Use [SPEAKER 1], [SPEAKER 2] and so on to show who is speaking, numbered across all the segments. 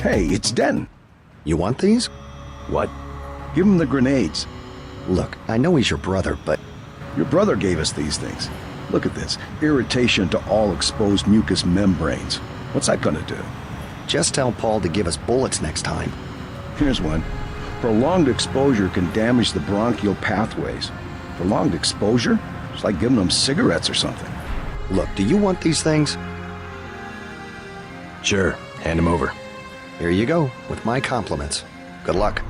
[SPEAKER 1] Hey, it's Den.
[SPEAKER 2] You want these?
[SPEAKER 1] What? Give him the grenades.
[SPEAKER 2] Look, I know he's your brother, but...
[SPEAKER 1] Your brother gave us these things. Look at this. Irritation to all exposed mucous membranes. What's that gonna do?
[SPEAKER 2] Just tell Paul to give us bullets next time.
[SPEAKER 1] Here's one. Prolonged exposure can damage the bronchial pathways. Prolonged exposure? It's like giving them cigarettes or something.
[SPEAKER 2] Look, do you want these things?
[SPEAKER 3] Sure, hand them over.
[SPEAKER 2] Here you go, with my compliments. Good luck.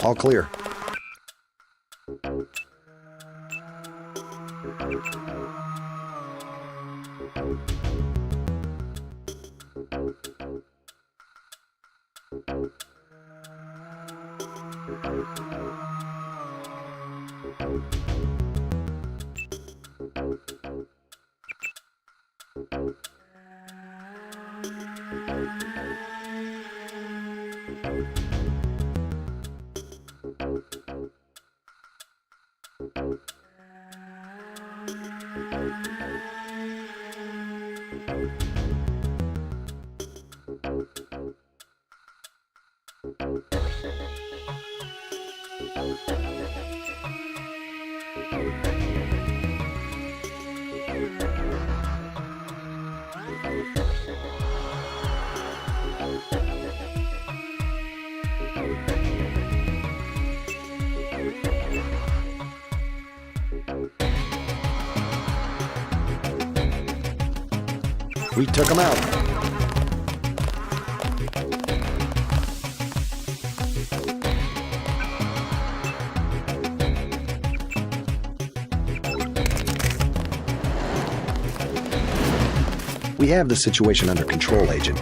[SPEAKER 2] All clear. We took him out. We have the situation under control, Agent.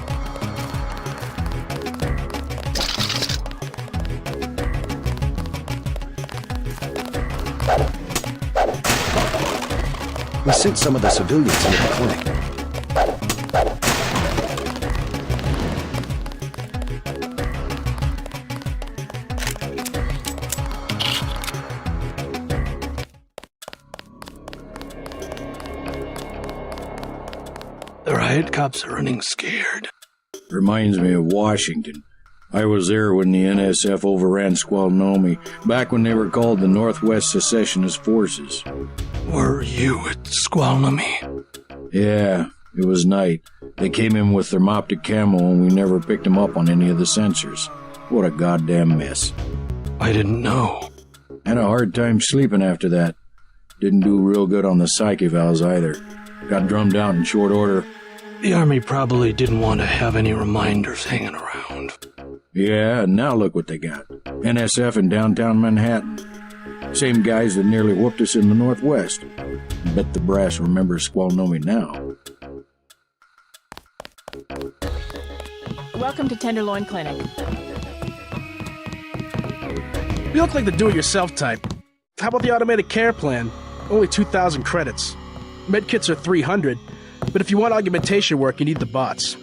[SPEAKER 2] We sent some of the civilians into the clinic.
[SPEAKER 4] The riot cops are running scared.
[SPEAKER 5] Reminds me of Washington. I was there when the NSF overran Squalnomi, back when they were called the Northwest Secessionist Forces.
[SPEAKER 4] Were you at Squalnomi?
[SPEAKER 5] Yeah, it was night. They came in with thermoptic camo and we never picked them up on any of the sensors. What a goddamn mess.
[SPEAKER 4] I didn't know.
[SPEAKER 5] Had a hard time sleeping after that. Didn't do real good on the psych evals either. Got drummed out in short order.
[SPEAKER 4] The Army probably didn't want to have any reminders hanging around.
[SPEAKER 5] Yeah, and now look what they got. NSF in downtown Manhattan. Same guys that nearly whooped us in the Northwest. Bet the brass remembers Squalnomi now.
[SPEAKER 3] Welcome to Tenderloin Clinic.
[SPEAKER 6] You look like the do-it-yourself type. How about the automated care plan? Only 2,000 credits. Medkits are 300, but if you want augmentation work, you need the bots.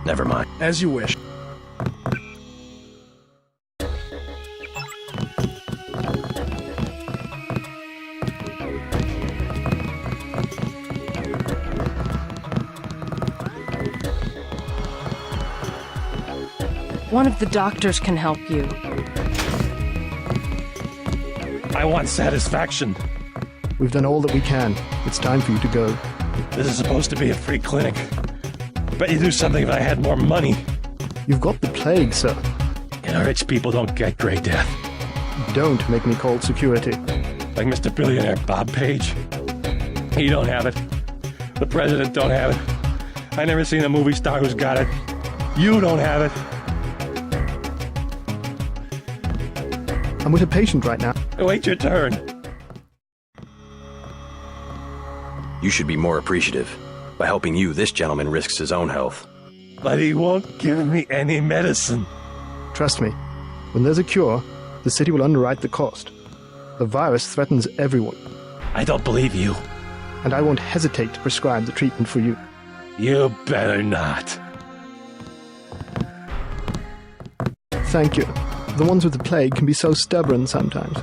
[SPEAKER 2] Never mind.
[SPEAKER 6] As you wish.
[SPEAKER 7] One of the doctors can help you.
[SPEAKER 8] I want satisfaction.
[SPEAKER 9] We've done all that we can. It's time for you to go.
[SPEAKER 8] This is supposed to be a free clinic. I bet you'd do something if I had more money.
[SPEAKER 9] You've got the plague, sir.
[SPEAKER 8] And rich people don't get gray death.
[SPEAKER 9] Don't make me call security.
[SPEAKER 8] Like Mr. Billionaire Bob Page. He don't have it. The president don't have it. I never seen a movie star who's got it. You don't have it.
[SPEAKER 9] I'm with a patient right now.
[SPEAKER 8] Wait your turn.
[SPEAKER 2] You should be more appreciative. By helping you, this gentleman risks his own health.
[SPEAKER 8] But he won't give me any medicine.
[SPEAKER 9] Trust me, when there's a cure, the city will underwrite the cost. The virus threatens everyone,
[SPEAKER 8] I don't believe you.
[SPEAKER 9] and I won't hesitate to prescribe the treatment for you.
[SPEAKER 8] You better not.
[SPEAKER 9] Thank you. The ones with the plague can be so stubborn sometimes.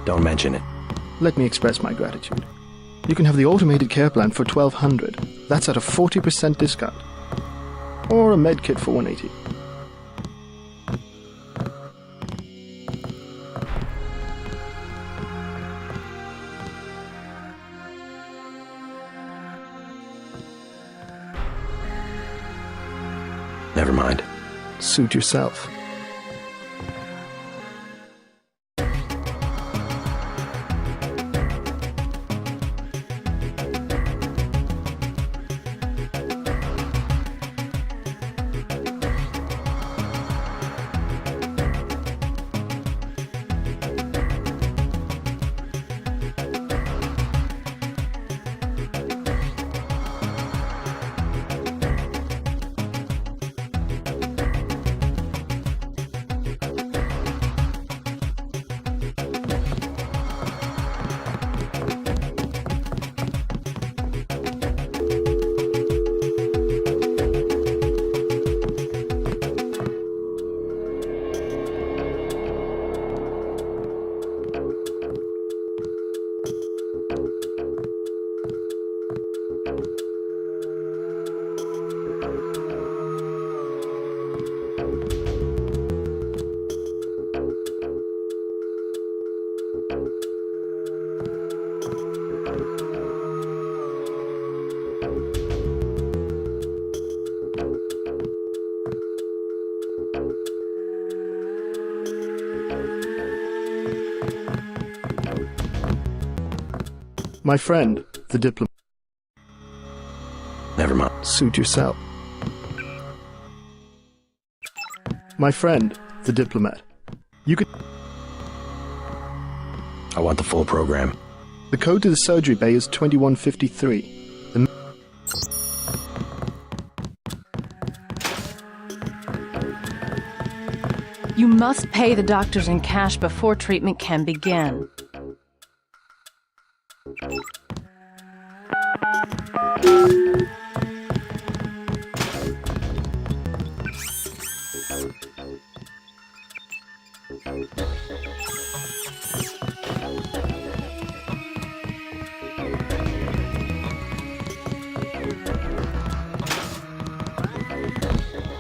[SPEAKER 2] Don't mention it.
[SPEAKER 9] Let me express my gratitude. You can have the automated care plan for $1,200. That's at a 40% discount. Or a med kit for $180.
[SPEAKER 2] Never mind.
[SPEAKER 9] Suit yourself. My friend, the diplomat.
[SPEAKER 2] Never mind.
[SPEAKER 9] Suit yourself. My friend, the diplomat. You could.
[SPEAKER 2] I want the full program.
[SPEAKER 9] The code to the surgery bay is 2153.
[SPEAKER 7] You must pay the doctors in cash before treatment can begin.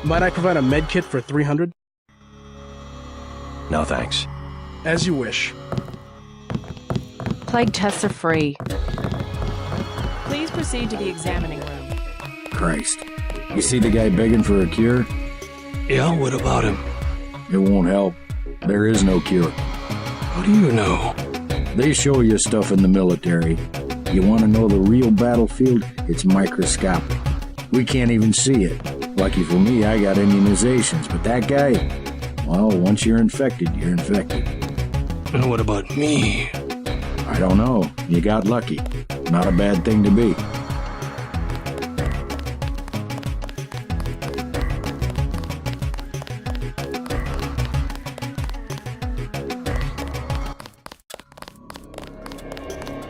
[SPEAKER 6] Might I provide a med kit for 300?
[SPEAKER 2] No thanks.
[SPEAKER 6] As you wish.
[SPEAKER 7] Plague tests are free.
[SPEAKER 3] Please proceed to the examining room.
[SPEAKER 5] Christ. You see the guy begging for a cure?
[SPEAKER 4] Yeah, what about him?
[SPEAKER 5] It won't help. There is no cure.
[SPEAKER 4] How do you know?
[SPEAKER 5] They show you stuff in the military. You want to know the real battlefield? It's microscopic. We can't even see it. Lucky for me, I got immunizations, but that guy, well, once you're infected, you're infected.
[SPEAKER 4] And what about me?
[SPEAKER 5] I don't know. You got lucky. Not a bad thing to be.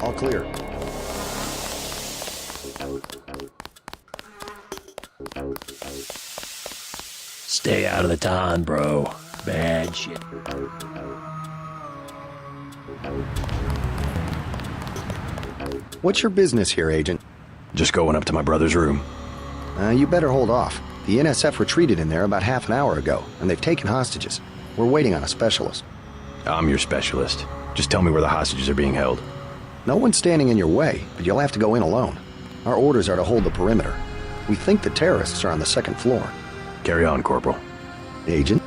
[SPEAKER 10] All clear.
[SPEAKER 11] Stay out of the ton, bro. Bad shit.
[SPEAKER 10] What's your business here, Agent?
[SPEAKER 2] Just going up to my brother's room.
[SPEAKER 10] You better hold off. The NSF retreated in there about half an hour ago, and they've taken hostages. We're waiting on a specialist.
[SPEAKER 2] I'm your specialist. Just tell me where the hostages are being held.
[SPEAKER 10] No one's standing in your way, but you'll have to go in alone. Our orders are to hold the perimeter. We think the terrorists are on the second floor.
[SPEAKER 2] Carry on, Corporal.
[SPEAKER 10] Agent?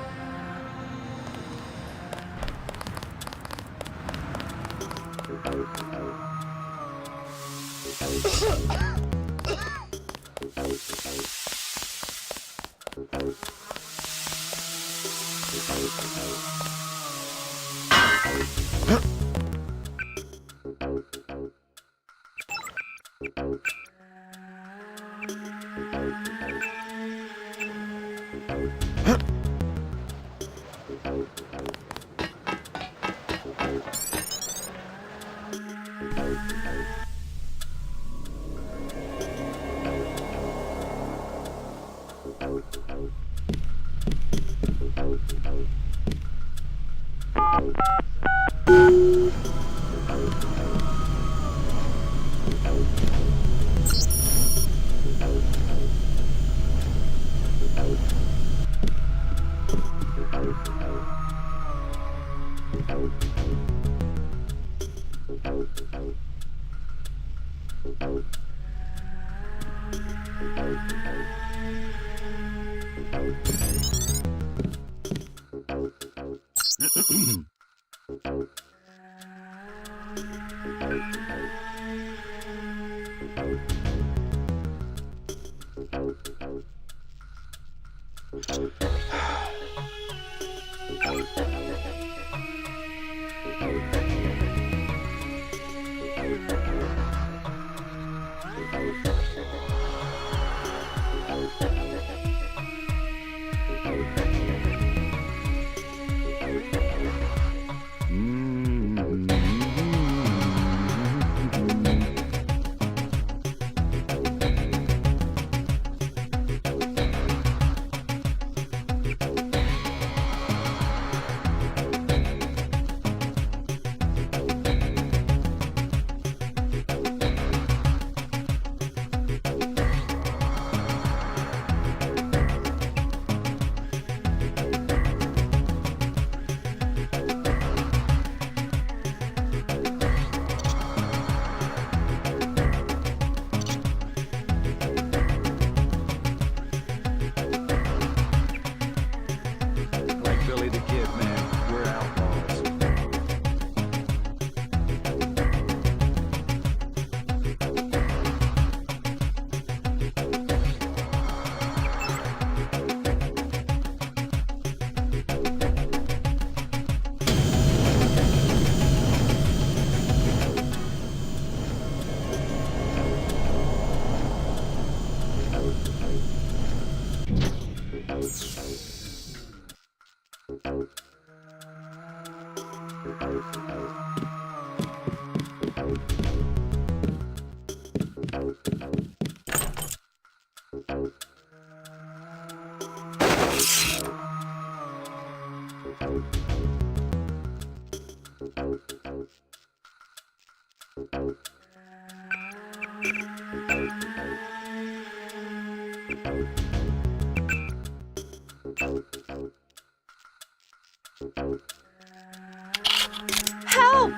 [SPEAKER 7] Help!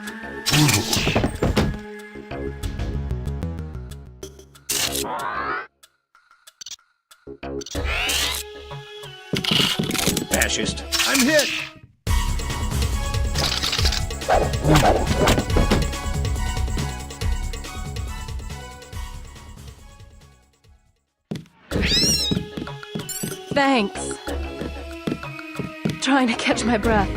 [SPEAKER 11] Fascist.
[SPEAKER 1] I'm hit!
[SPEAKER 7] Thanks. Trying to catch my breath.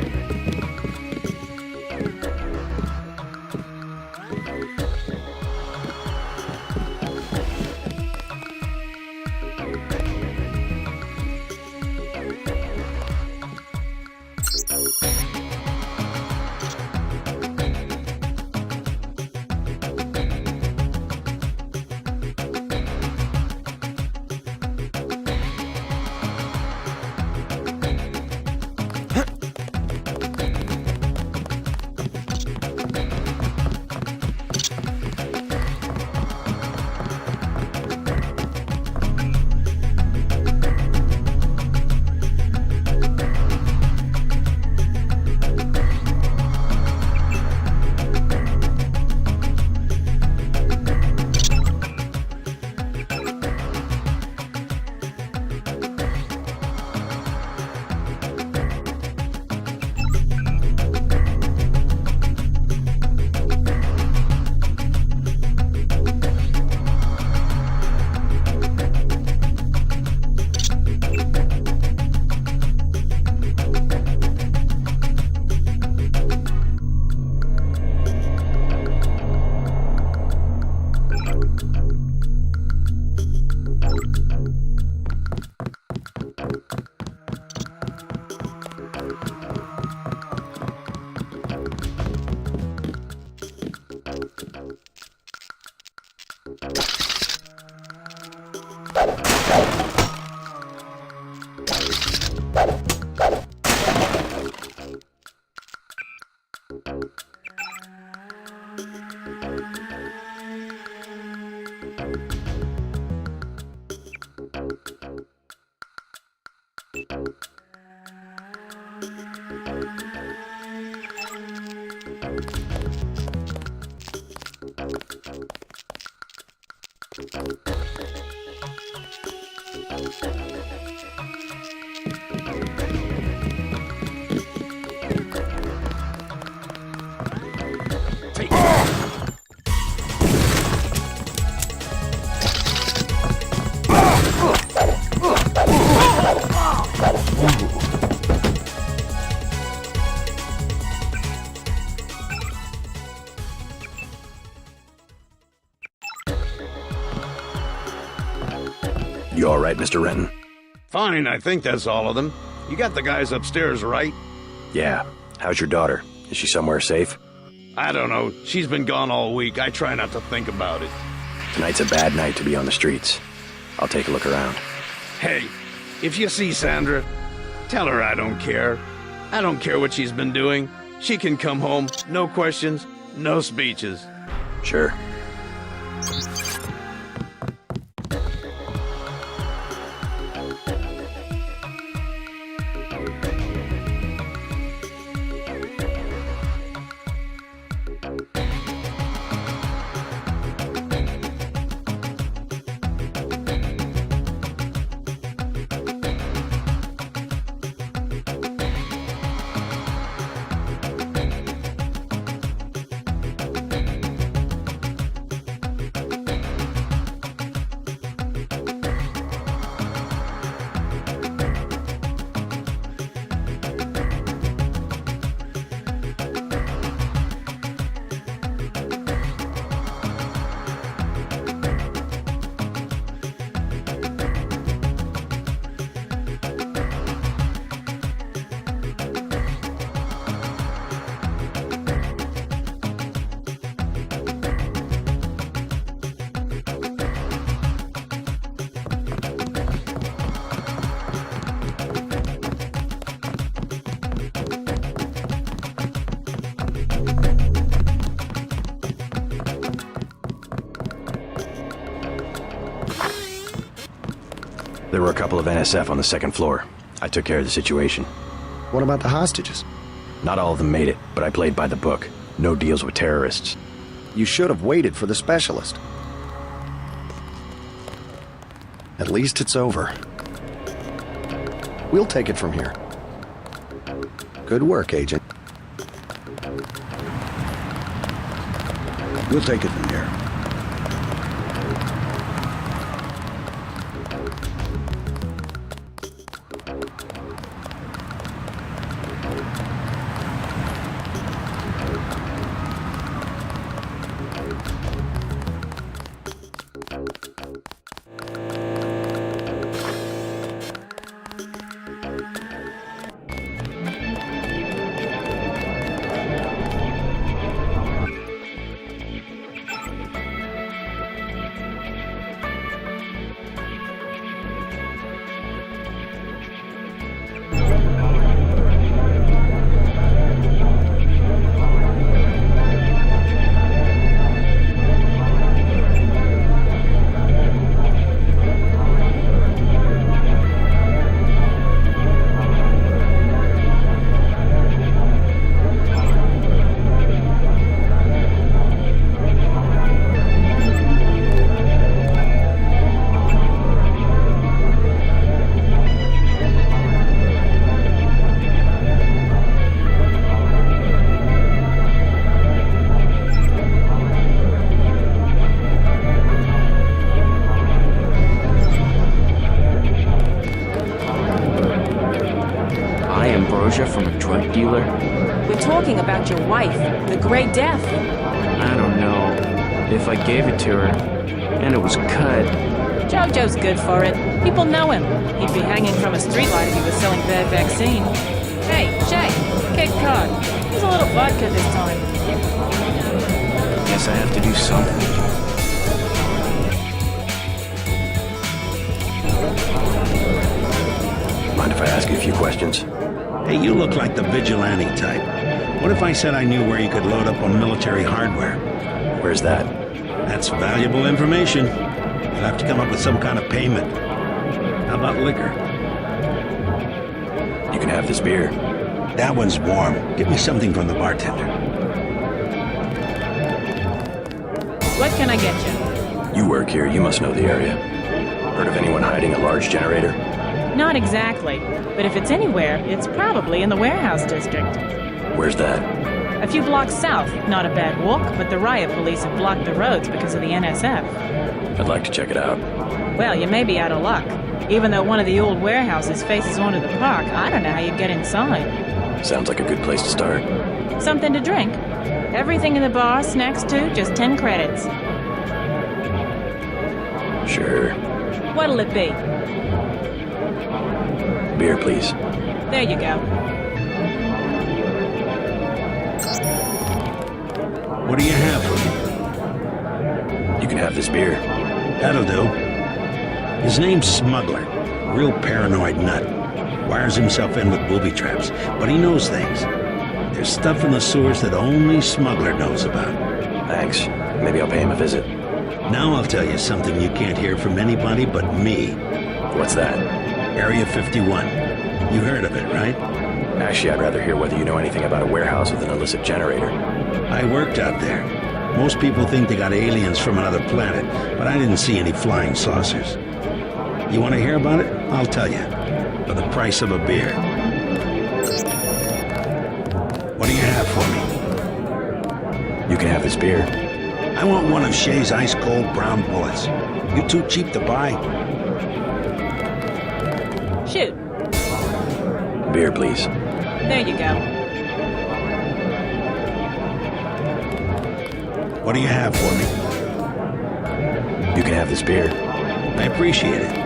[SPEAKER 2] You all right, Mr. Renton?
[SPEAKER 12] Fine, I think that's all of them. You got the guys upstairs, right?
[SPEAKER 2] Yeah. How's your daughter? Is she somewhere safe?
[SPEAKER 12] I don't know. She's been gone all week. I try not to think about it.
[SPEAKER 2] Tonight's a bad night to be on the streets. I'll take a look around.
[SPEAKER 12] Hey, if you see Sandra, tell her I don't care. I don't care what she's been doing. She can come home, no questions, no speeches.
[SPEAKER 2] Sure. There were a couple of NSF on the second floor. I took care of the situation.
[SPEAKER 10] What about the hostages?
[SPEAKER 2] Not all of them made it, but I played by the book. No deals with terrorists.
[SPEAKER 10] You should have waited for the specialist. At least it's over. We'll take it from here. Good work, Agent.
[SPEAKER 1] We'll take it from here.
[SPEAKER 13] From a drug dealer?
[SPEAKER 3] We're talking about your wife, the Grey Death.
[SPEAKER 13] I don't know. If I gave it to her, and it was cut...
[SPEAKER 3] Jojo's good for it. People know him. He'd be hanging from a streetlight if he was selling bad vaccine. Hey, Shay, Cape Cod. There's a little vodka this time.
[SPEAKER 13] Guess I have to do something.
[SPEAKER 2] Mind if I ask you a few questions?
[SPEAKER 14] Hey, you look like the vigilante type. What if I said I knew where you could load up on military hardware?
[SPEAKER 2] Where's that?
[SPEAKER 14] That's valuable information. You'll have to come up with some kind of payment. How about liquor?
[SPEAKER 2] have this beer.
[SPEAKER 14] That one's warm. Get me something from the bartender.
[SPEAKER 3] What can I get you?
[SPEAKER 2] You work here, you must know the area. Heard of anyone hiding a large generator?
[SPEAKER 3] Not exactly, but if it's anywhere, it's probably in the warehouse district.
[SPEAKER 2] Where's that?
[SPEAKER 3] A few blocks south. Not a bad walk, but the riot police have blocked the roads because of the NSF.
[SPEAKER 2] I'd like to check it out.
[SPEAKER 3] Well, you may be out of luck. Even though one of the old warehouses faces onto the park, I don't know how you'd get inside.
[SPEAKER 2] Sounds like a good place to start.
[SPEAKER 3] Something to drink. Everything in the bar, snacks too, just 10 credits.
[SPEAKER 2] Sure.
[SPEAKER 3] What'll it be?
[SPEAKER 2] Beer, please.
[SPEAKER 3] There you go.
[SPEAKER 14] What do you have for me?
[SPEAKER 2] You can have this beer.
[SPEAKER 14] That'll do. His name's Smuggler. Real paranoid nut. Wires himself in with booby traps, but he knows things. There's stuff in the sewers that only Smuggler knows about.
[SPEAKER 2] Thanks. Maybe I'll pay him a visit.
[SPEAKER 14] Now I'll tell you something you can't hear from anybody but me.
[SPEAKER 2] What's that?
[SPEAKER 14] Area 51. You heard of it, right?
[SPEAKER 2] Actually, I'd rather hear whether you know anything about a warehouse with an illicit generator.
[SPEAKER 14] I worked out there. Most people think they got aliens from another planet, but I didn't see any flying saucers. You want to hear about it? I'll tell you. For the price of a beer. What do you have for me?
[SPEAKER 2] You can have this beer.
[SPEAKER 14] I want one of Shay's ice-cold brown bullets. You too cheap to buy?
[SPEAKER 3] Shoot.
[SPEAKER 2] Beer, please.
[SPEAKER 3] There you go.
[SPEAKER 14] What do you have for me?
[SPEAKER 2] You can have this beer.
[SPEAKER 14] I appreciate it.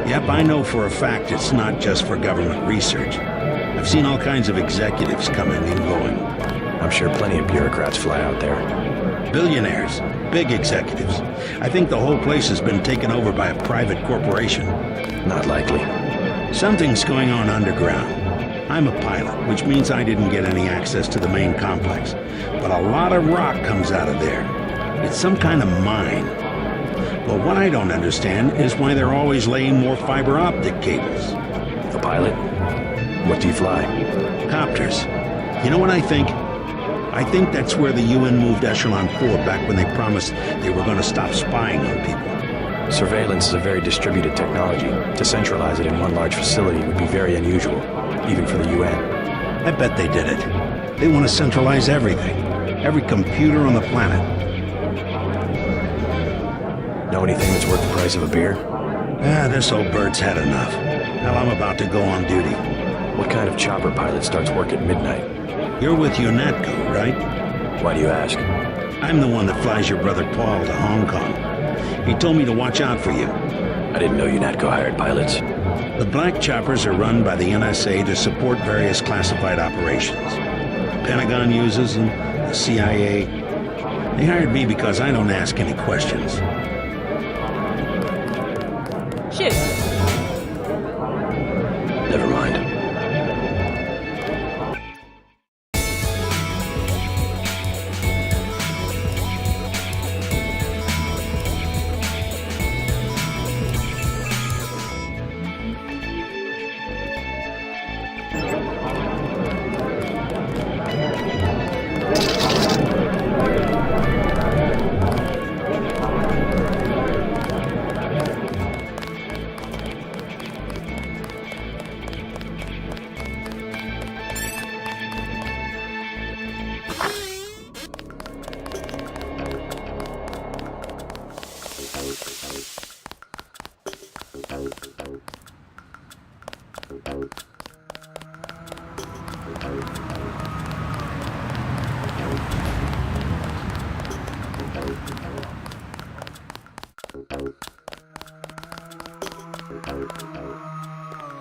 [SPEAKER 14] Yep, I know for a fact it's not just for government research. I've seen all kinds of executives coming and going.
[SPEAKER 2] I'm sure plenty of bureaucrats fly out there.
[SPEAKER 14] Billionaires. Big executives. I think the whole place has been taken over by a private corporation.
[SPEAKER 2] Not likely.
[SPEAKER 14] Something's going on underground. I'm a pilot, which means I didn't get any access to the main complex. But a lot of rock comes out of there. It's some kind of mine. But what I don't understand is why they're always laying more fiber optic cables.
[SPEAKER 2] The pilot? What do you fly?
[SPEAKER 14] Copters. You know what I think? I think that's where the UN moved Echelon 4 back when they promised they were going to stop spying on people.
[SPEAKER 2] Surveillance is a very distributed technology. To centralize it in one large facility would be very unusual, even for the UN.
[SPEAKER 14] I bet they did it. They want to centralize everything. Every computer on the planet.
[SPEAKER 2] Know anything that's worth the price of a beer?
[SPEAKER 14] This old bird's had enough. Hell, I'm about to go on duty.
[SPEAKER 2] What kind of chopper pilot starts work at midnight?
[SPEAKER 14] You're with UNATCO, right?
[SPEAKER 2] Why do you ask?
[SPEAKER 14] I'm the one that flies your brother Paul to Hong Kong. He told me to watch out for you.
[SPEAKER 2] I didn't know UNATCO hired pilots.
[SPEAKER 14] The black choppers are run by the NSA to support various classified operations. The Pentagon uses them, the CIA. They hired me because I don't ask any questions.
[SPEAKER 3] Shoot.
[SPEAKER 2] Never mind.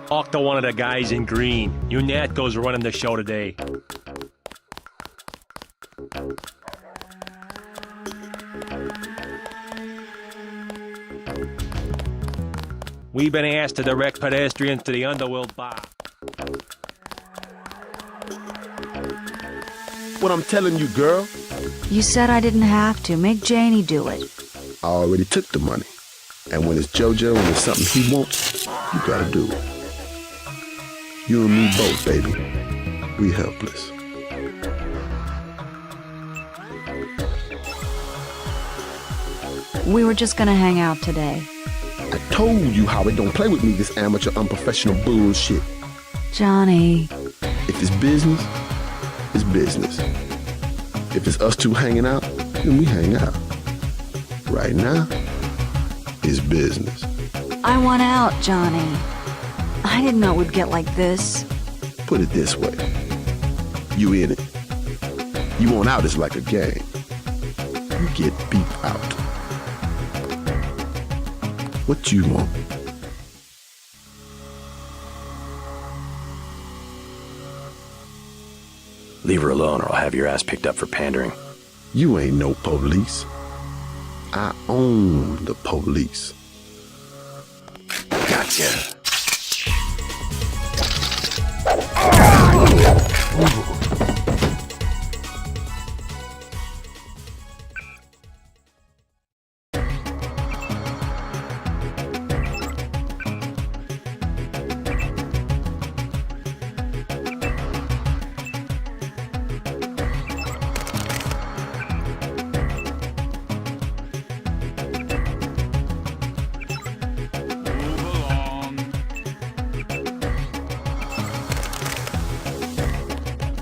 [SPEAKER 8] Talk to one of the guys in green. UNATCO's running the show today. We've been asked to direct pedestrians to the Underworld Bar.
[SPEAKER 15] What I'm telling you, girl.
[SPEAKER 16] You said I didn't have to. Make Janie do it.
[SPEAKER 15] I already took the money. And when it's JoJo and it's something he wants, you gotta do it. You and me both, baby. We helpless.
[SPEAKER 16] We were just gonna hang out today.
[SPEAKER 15] I told you, Howard, don't play with me this amateur, unprofessional bullshit.
[SPEAKER 16] Johnny.
[SPEAKER 15] If it's business, it's business. If it's us two hanging out, then we hang out. Right now, it's business.
[SPEAKER 16] I want out, Johnny. I didn't know it would get like this.
[SPEAKER 15] Put it this way. You in it. You want out is like a game. You get beat out. What you want?
[SPEAKER 2] Leave her alone or I'll have your ass picked up for pandering.
[SPEAKER 15] You ain't no police. I own the police.
[SPEAKER 2] Gotcha.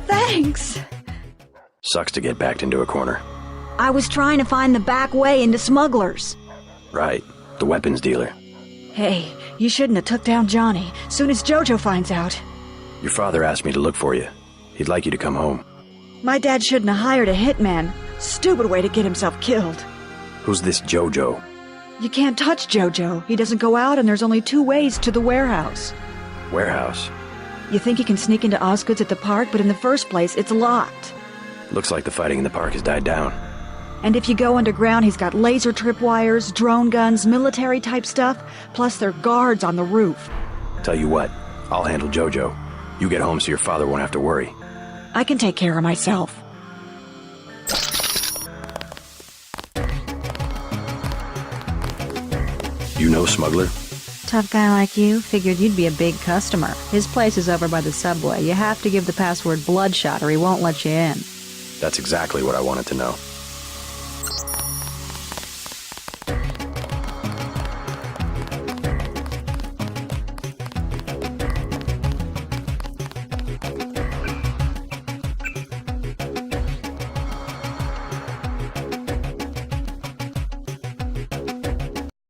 [SPEAKER 16] Thanks.
[SPEAKER 2] Sucks to get backed into a corner.
[SPEAKER 16] I was trying to find the back way into smugglers.
[SPEAKER 2] Right. The weapons dealer.
[SPEAKER 16] Hey, you shouldn't have took down Johnny. Soon as Jojo finds out.
[SPEAKER 2] Your father asked me to look for you. He'd like you to come home.
[SPEAKER 16] My dad shouldn't have hired a hitman. Stupid way to get himself killed.
[SPEAKER 2] Who's this Jojo?
[SPEAKER 16] You can't touch Jojo. He doesn't go out and there's only 2 ways to the warehouse.
[SPEAKER 2] Warehouse?
[SPEAKER 16] You think you can sneak into Osgood's at the park, but in the first place, it's locked.
[SPEAKER 2] Looks like the fighting in the park has died down.
[SPEAKER 16] And if you go underground, he's got laser tripwires, drone guns, military-type stuff, plus there are guards on the roof.
[SPEAKER 2] Tell you what, I'll handle Jojo. You get home so your father won't have to worry.
[SPEAKER 16] I can take care of myself.
[SPEAKER 2] You know Smuggler?
[SPEAKER 17] Tough guy like you, figured you'd be a big customer. His place is over by the subway. You have to give the password Bloodshot or he won't let you in.
[SPEAKER 2] That's exactly what I wanted to know.